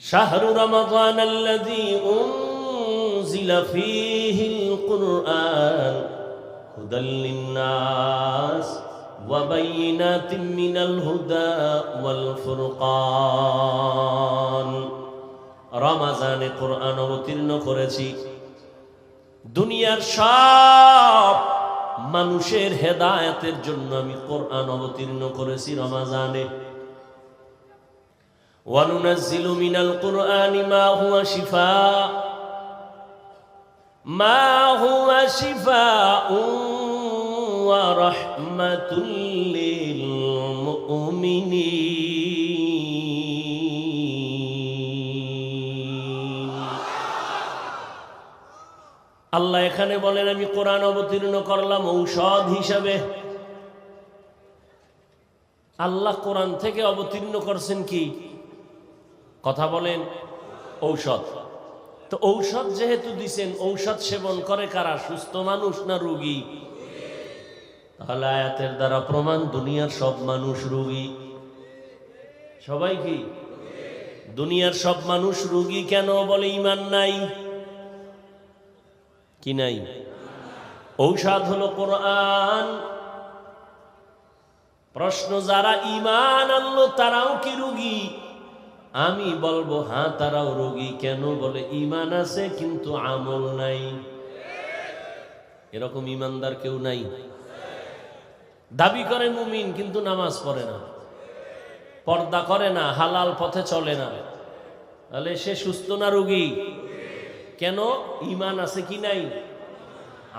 শাহরু রমাদানাল্লাযী উনজিলা ফীহিল কুরআন হুদাল লিন্নাস ওয়া বাইয়িনাতিম মিনাল হুদা ওয়াল ফুরকান। রমাজানে কোরআন অবতীর্ণ করেছি দুনিয়ার সব মানুষের হেদায়েতের জন্য। আমি কোরআন অবতীর্ণ করেছি রমাজানে। وَنُنَزِّلُ مِنَ الْقُرْآنِ مَا هُوَ شِفَاءٌ وَرَحْمَةٌ لِّلْمُؤْمِنِينَ। আল্লাহ এখানে বলেন আমি কোরআন অবতীর্ণ করলাম ঔষধ হিসাবে। আল্লাহ কোরআন থেকে অবতীর্ণ করছেন কি? কথা বলেন, ঔষধ। তো ঔষধ যেহেতু দিছেন, ঔষধ সেবন করে কারা? সুস্থ মানুষ না রোগী? তাহলে আয়াতের দ্বারা প্রমাণ দুনিয়ার সব মানুষ রোগী। সবাই কি? দুনিয়ার সব মানুষ রোগী কেন? বলে ঈমান নাই। কি নাই? ঔষধ হলো কোরআন। প্রশ্ন, যারা ঈমান আনলো তারাও কি রোগী? আমি বলবো হ্যাঁ, তারাও রোগী। কেন? বলে ঈমান আছে কিন্তু আমল নাই। এরকম ঈমানদার কেউ নাই? দাবি করে মুমিন কিন্তু নামাজ পড়ে না, পর্দা করে না, হালাল পথে চলে না। তাহলে সে সুস্থ না রোগী? কেন? ঈমান আছে কি নাই?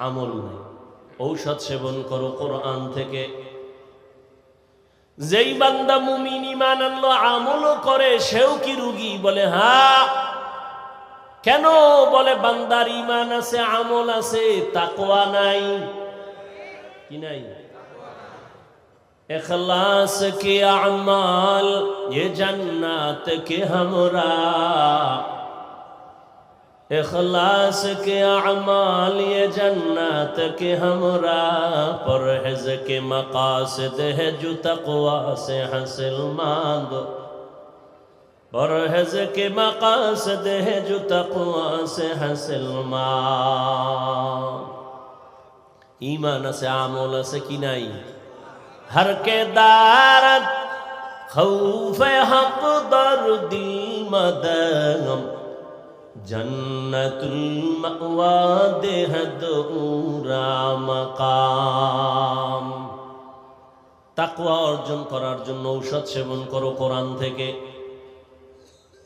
আমল নাই। ঔষধ সেবন করো কোরআন থেকে। যেই বান্দা মুমিন ঈমান আনলো আমলও করে সেও কি রোগী? বলে হ্যাঁ। কেন? বলে বান্দার ঈমান আছে, আমল আছে, তাকওয়া নাই। কি নাই? ইখলাস কে আমাল ये जन्नत के हमरा, इखलास के अमाल ये जन्नत के हमरा, परहेज के मकासद है जो तक़वा से हासिल मांग, परहेज के मकासद है जो तक़वा से हासिल मांग। ईमान से आमल से की नहीं। हर के दारत खौफ हक दर दिल मदगम, जन्नतुल मावा देहदूरा মাকাম। তাকওয়া অর্জন করার জন্য ঔষধ সেবন করো কোরআন থেকে।